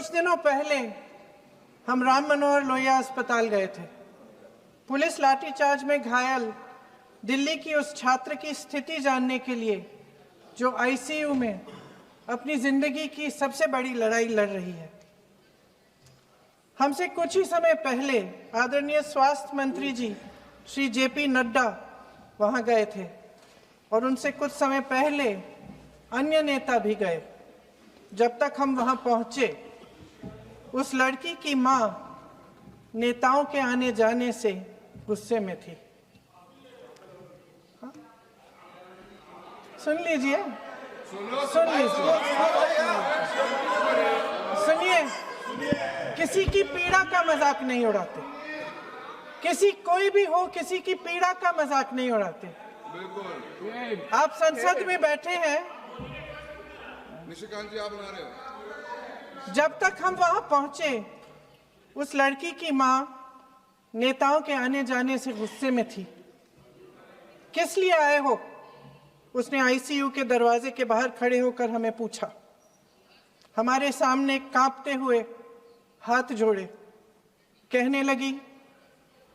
कुछ दिनों पहले हम राम मनोहर लोहिया अस्पताल गए थे। पुलिस लाठीचार्ज में घायल दिल्ली की उस छात्र की स्थिति जानने के लिए जो आईसीयू में अपनी जिंदगी की सबसे बड़ी लड़ाई लड़ रही है। हमसे कुछ ही समय पहले आदरणीय स्वास्थ्य मंत्री जी श्री जेपी नड्डा वहां गए थे और उनसे कुछ समय पहले अन्य नेता भी गए। जब तक हम वहां पहुंचे, उस लड़की की मां नेताओं के आने जाने से गुस्से में थी। सुन लीजिए, सुनिए, किसी की पीड़ा का मजाक नहीं उड़ाते। किसी कोई भी हो, किसी की पीड़ा का मजाक नहीं उड़ाते। आप संसद में बैठे हैं, निशिकांत जी आप बना रहे हो। जब तक हम वहां पहुंचे, उस लड़की की मां नेताओं के आने जाने से गुस्से में थी। किस लिए आए हो? उसने आईसीयू के दरवाजे के बाहर खड़े होकर हमें पूछा। हमारे सामने कांपते हुए हाथ जोड़े कहने लगी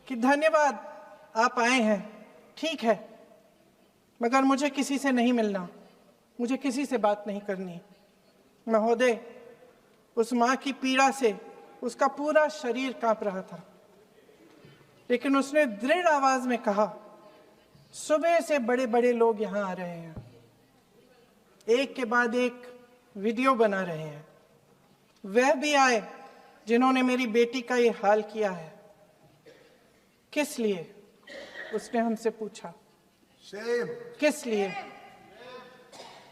कि धन्यवाद, आप आए हैं, ठीक है, मगर मुझे किसी से नहीं मिलना, मुझे किसी से बात नहीं करनी। महोदय, उस मां की पीड़ा से उसका पूरा शरीर कांप रहा था, लेकिन उसने दृढ़ आवाज में कहा, सुबह से बड़े बड़े लोग यहां आ रहे हैं, एक के बाद एक वीडियो बना रहे हैं। वह भी आए जिन्होंने मेरी बेटी का ये हाल किया है। किस लिए? उसने हमसे पूछा। किस लिए?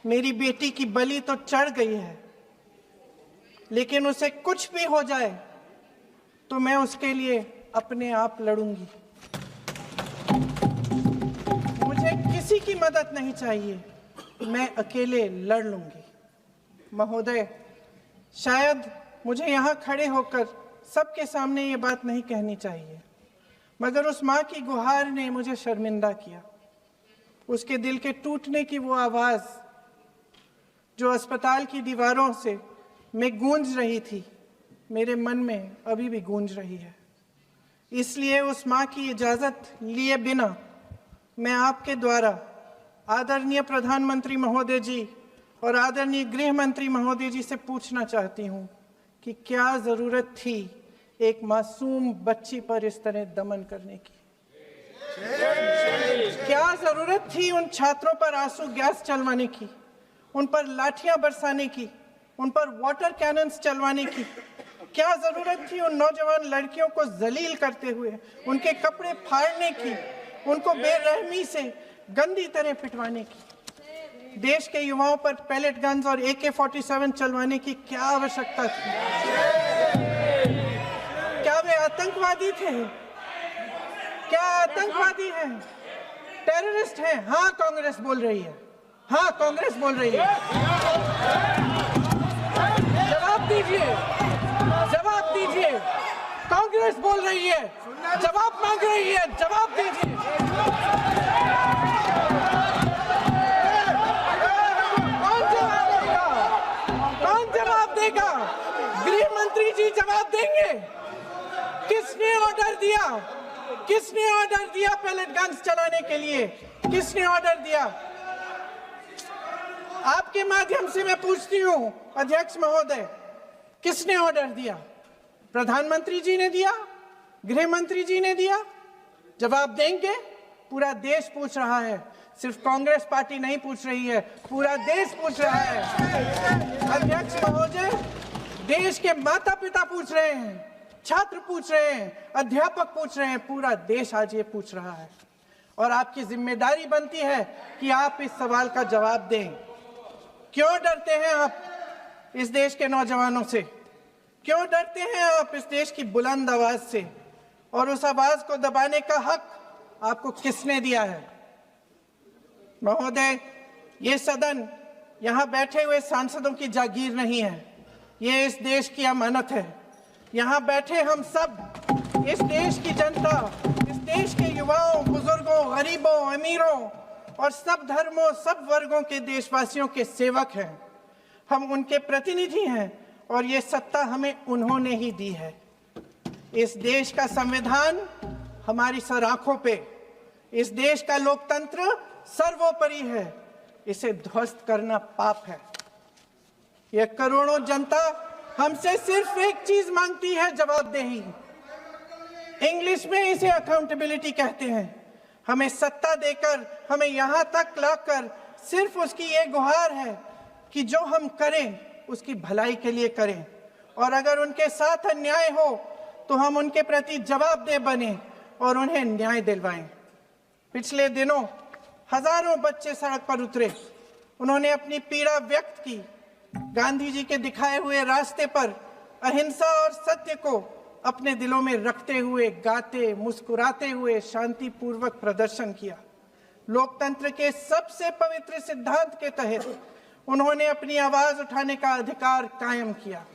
मेरी बेटी की बलि तो चढ़ गई है, लेकिन उसे कुछ भी हो जाए तो मैं उसके लिए अपने आप लड़ूंगी। मुझे किसी की मदद नहीं चाहिए, मैं अकेले लड़ लूंगी। महोदय, शायद मुझे यहाँ खड़े होकर सबके सामने ये बात नहीं कहनी चाहिए, मगर उस माँ की गुहार ने मुझे शर्मिंदा किया। उसके दिल के टूटने की वो आवाज जो अस्पताल की दीवारों से में गूंज रही थी, मेरे मन में अभी भी गूंज रही है। इसलिए उस माँ की इजाजत लिए बिना मैं आपके द्वारा आदरणीय प्रधानमंत्री महोदय जी और आदरणीय गृह मंत्री महोदय जी से पूछना चाहती हूँ कि क्या जरूरत थी एक मासूम बच्ची पर इस तरह दमन करने की? क्या जरूरत थी उन छात्रों पर आंसू गैस चलवाने की, उन पर लाठियां बरसाने की, उन पर वाटर कैनन्स चलवाने की? क्या जरूरत थी उन नौजवान लड़कियों को जलील करते हुए उनके कपड़े फाड़ने की, उनको बेरहमी से गंदी तरह पिटवाने की? देश के युवाओं पर पैलेट गन्स और AK-47 चलवाने की क्या आवश्यकता थी? क्या वे आतंकवादी थे? क्या आतंकवादी हैं? टेररिस्ट हैं? हाँ, कांग्रेस बोल रही है। हाँ, कांग्रेस बोल रही है। जवाब दीजिए, जवाब दीजिए। कांग्रेस बोल रही है, जवाब मांग रही है, जवाब दीजिए। कौन जवाब देगा? गृह मंत्री जी जवाब देंगे। किसने ऑर्डर दिया? किसने ऑर्डर दिया पैलेट गन्स चलाने के लिए? किसने ऑर्डर दिया? आपके माध्यम से मैं पूछती हूं अध्यक्ष महोदय, किसने ऑर्डर दिया? प्रधानमंत्री जी ने दिया? गृह मंत्री जी ने दिया? जवाब देंगे? पूरा देश पूछ रहा है, सिर्फ कांग्रेस पार्टी नहीं पूछ रही है, पूरा देश पूछ रहा है। अध्यक्ष महोदय, देश के माता पिता पूछ रहे हैं, छात्र पूछ रहे हैं, अध्यापक पूछ रहे हैं, पूरा देश आज ये पूछ रहा है। और आपकी जिम्मेदारी बनती है कि आप इस सवाल का जवाब दें। क्यों डरते हैं आप इस देश के नौजवानों से? क्यों डरते हैं आप इस देश की बुलंद आवाज से? और उस आवाज को दबाने का हक आपको किसने दिया है? महोदय, ये सदन यहाँ बैठे हुए सांसदों की जागीर नहीं है, ये इस देश की अमानत है। यहाँ बैठे हम सब इस देश की जनता, इस देश के युवाओं, बुजुर्गों, गरीबों, अमीरों और सब धर्मों, सब वर्गों के देशवासियों के सेवक हैं। हम उनके प्रतिनिधि हैं और ये सत्ता हमें उन्होंने ही दी है। इस देश का संविधान हमारी सर आंखों पे, इस देश का लोकतंत्र सर्वोपरि है। इसे ध्वस्त करना पाप है। यह करोड़ों जनता हमसे सिर्फ एक चीज मांगती है, जवाबदेही। इंग्लिश में इसे अकाउंटेबिलिटी कहते हैं। हमें सत्ता देकर, हमें यहां तक लाकर सिर्फ उसकी ये गुहार है कि जो हम करें उसकी भलाई के लिए करें, और अगर उनके साथ अन्याय हो तो हम उनके प्रति जवाबदेह बने और उन्हें न्याय दिलवाएं। पिछले दिनों हजारों बच्चे सड़क पर उतरे। उन्होंने अपनी पीड़ा व्यक्त की। गांधी जी के दिखाए हुए रास्ते पर अहिंसा और सत्य को अपने दिलों में रखते हुए, गाते, मुस्कुराते हुए शांतिपूर्वक प्रदर्शन किया। लोकतंत्र के सबसे पवित्र सिद्धांत के तहत उन्होंने अपनी आवाज उठाने का अधिकार कायम किया।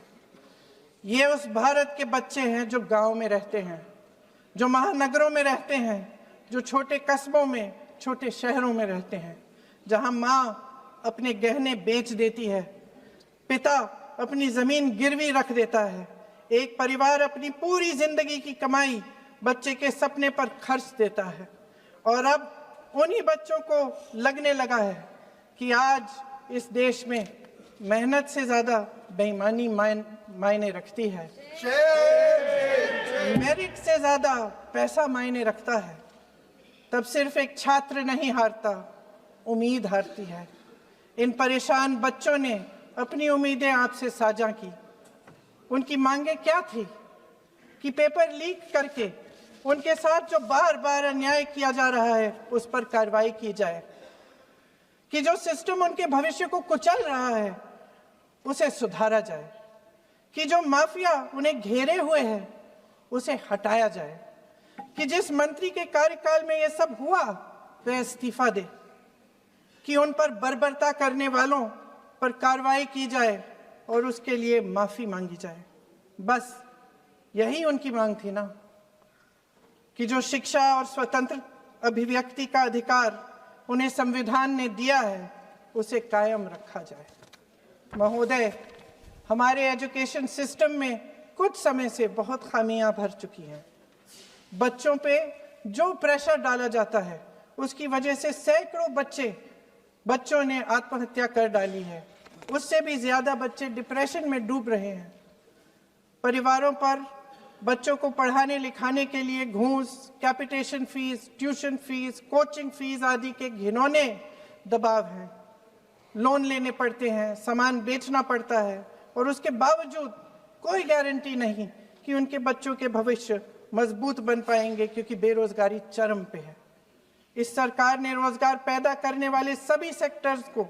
ये उस भारत के बच्चे हैं जो गांव में रहते हैं, जो महानगरों में रहते हैं, जो छोटे कस्बों में, छोटे शहरों में रहते हैं, जहां माँ अपने गहने बेच देती है, पिता अपनी जमीन गिरवी रख देता है, एक परिवार अपनी पूरी जिंदगी की कमाई बच्चे के सपने पर खर्च देता है। और अब उन्हीं बच्चों को लगने लगा है कि आज इस देश में मेहनत से ज्यादा बेईमानी मायने रखती है, मेरिट से ज्यादा पैसा मायने रखता है। तब सिर्फ एक छात्र नहीं हारता, उम्मीद हारती है। इन परेशान बच्चों ने अपनी उम्मीदें आपसे साझा की। उनकी मांगे क्या थी? कि पेपर लीक करके उनके साथ जो बार बार अन्याय किया जा रहा है उस पर कार्रवाई की जाए, कि जो सिस्टम उनके भविष्य को कुचल रहा है उसे सुधारा जाए, कि जो माफिया उन्हें घेरे हुए है उसे हटाया जाए, कि जिस मंत्री के कार्यकाल में यह सब हुआ वह इस्तीफा दे, कि उन पर बर्बरता करने वालों पर कार्रवाई की जाए और उसके लिए माफी मांगी जाए। बस यही उनकी मांग थी ना, कि जो शिक्षा और स्वतंत्र अभिव्यक्ति का अधिकार उन्हें संविधान ने दिया है उसे कायम रखा जाए। महोदय, हमारे एजुकेशन सिस्टम में कुछ समय से बहुत खामियां भर चुकी हैं। बच्चों पे जो प्रेशर डाला जाता है उसकी वजह से सैकड़ों बच्चों ने आत्महत्या कर डाली है। उससे भी ज्यादा बच्चे डिप्रेशन में डूब रहे हैं। परिवारों पर बच्चों को पढ़ाने लिखाने के लिए घूस, capitation fees, tuition fees, coaching fees आदि के घिनौने दबाव हैं। लोन लेने पड़ते हैं, सामान बेचना पड़ता है, और उसके बावजूद कोई गारंटी नहीं कि उनके बच्चों के भविष्य मजबूत बन पाएंगे, क्योंकि बेरोजगारी चरम पे है। इस सरकार ने रोजगार पैदा करने वाले सभी सेक्टर्स को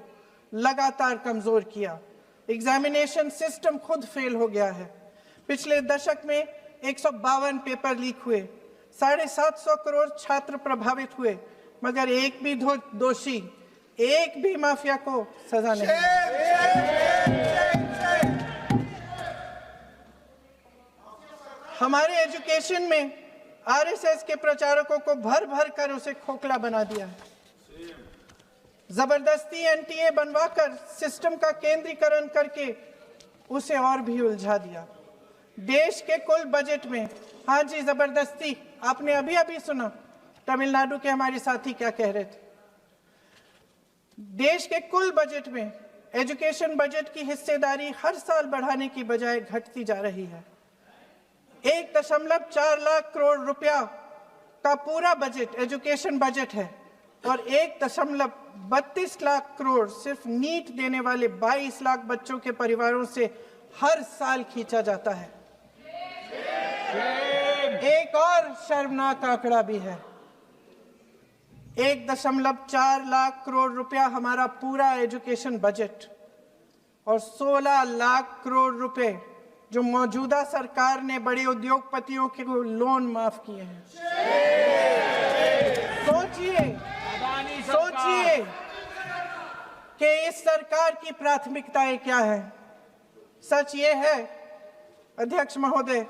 लगातार कमजोर किया। एग्जामिनेशन सिस्टम खुद फेल हो गया है। पिछले दशक में 152 पेपर लीक हुए, 750 करोड़ छात्र प्रभावित हुए, मगर एक भी दोषी, एक भी माफिया को सजा नहीं। हमारे एजुकेशन में आरएसएस के प्रचारकों को भर भर कर उसे खोखला बना दिया है। जबरदस्ती एनटीए बनवाकर सिस्टम का केंद्रीकरण करके उसे और भी उलझा दिया। देश के कुल बजट में, हाँ जी जबरदस्ती, आपने अभी अभी सुना तमिलनाडु के हमारे साथी क्या कह रहे थे। देश के कुल बजट में एजुकेशन बजट की हिस्सेदारी हर साल बढ़ाने की बजाय घटती जा रही है। 1.4 लाख करोड़ रुपया का पूरा बजट एजुकेशन बजट है, और 1.32 लाख करोड़ सिर्फ नीट देने वाले 22 लाख बच्चों के परिवारों से हर साल खींचा जाता है। एक और शर्मनाक आंकड़ा भी है। 1.4 लाख करोड़ रुपया हमारा पूरा एजुकेशन बजट, और 16 लाख करोड़ रुपए जो मौजूदा सरकार ने बड़े उद्योगपतियों के लोन माफ किए हैं। सोचिए कि इस सरकार की प्राथमिकताएं क्या है। सच ये है अध्यक्ष महोदय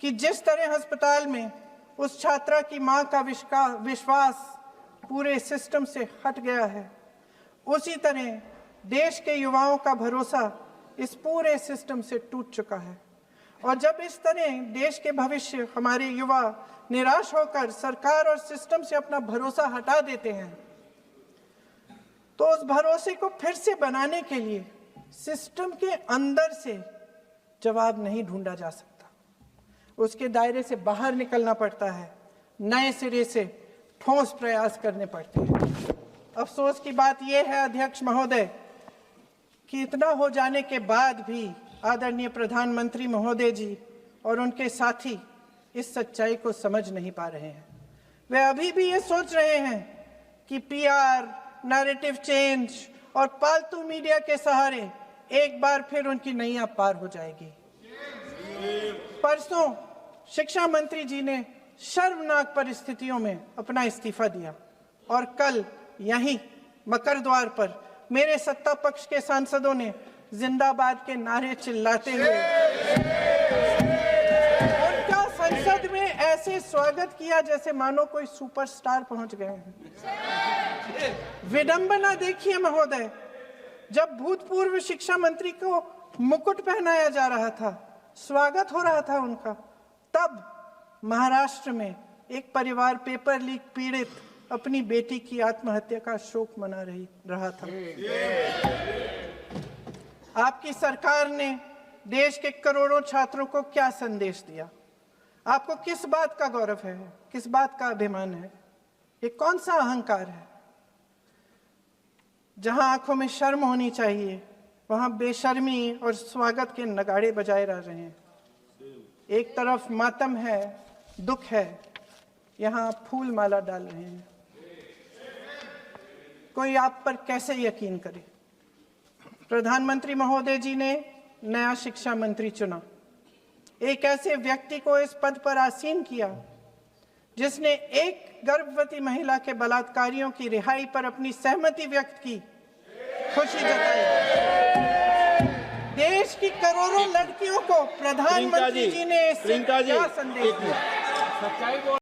कि जिस तरह अस्पताल में उस छात्रा की मां का विश्वास पूरे सिस्टम से हट गया है, उसी तरह देश के युवाओं का भरोसा इस पूरे सिस्टम से टूट चुका है। और जब इस तरह देश के भविष्य, हमारे युवा निराश होकर सरकार और सिस्टम से अपना भरोसा हटा देते हैं, तो उस भरोसे को फिर से बनाने के लिए सिस्टम के अंदर से जवाब नहीं ढूंढा जा सकता, उसके दायरे से बाहर निकलना पड़ता है, नए सिरे से ठोस प्रयास करने पड़ते हैं। अफसोस की बात यह है अध्यक्ष महोदय कि इतना हो जाने के बाद भी आदरणीय प्रधानमंत्री महोदय जी और उनके साथी इस सच्चाई को समझ नहीं पा रहे हैं। वे अभी भी ये सोच रहे हैं कि पीआर, नैरेटिव चेंज और पालतू मीडिया के सहारे एक बार फिर उनकी नैया पार हो जाएगी। परसों शिक्षा मंत्री जी ने शर्मनाक परिस्थितियों में अपना इस्तीफा दिया और कल यहीं मकर द्वार पर मेरे सत्ता पक्ष के सांसदों ने जिंदाबाद के नारे चिल्लाते हुए उनका संसद में ऐसे स्वागत किया जैसे मानो कोई सुपरस्टार पहुंच गए हैं। विडंबना देखिए महोदय, जब भूतपूर्व शिक्षा मंत्री को मुकुट पहनाया जा रहा था, स्वागत हो रहा था उनका, तब महाराष्ट्र में एक परिवार पेपर लीक पीड़ित अपनी बेटी की आत्महत्या का शोक मना रहा था। आपकी सरकार ने देश के करोड़ों छात्रों को क्या संदेश दिया? आपको किस बात का गौरव है, किस बात का अभिमान है? ये कौन सा अहंकार है? जहां आंखों में शर्म होनी चाहिए, वहां बेशर्मी और स्वागत के नगाड़े बजाए जा रहे हैं। एक तरफ मातम है, दुख है, यहाँ फूल माला डाल रहे हैं। कोई आप पर कैसे यकीन करे? प्रधानमंत्री महोदय जी ने नया शिक्षा मंत्री चुना, एक ऐसे व्यक्ति को इस पद पर आसीन किया जिसने एक गर्भवती महिला के बलात्कारियों की रिहाई पर अपनी सहमति व्यक्त की, खुशी जताई। देश की करोड़ों लड़कियों को प्रधानमंत्री जी ने इससे क्या संदेश दिया?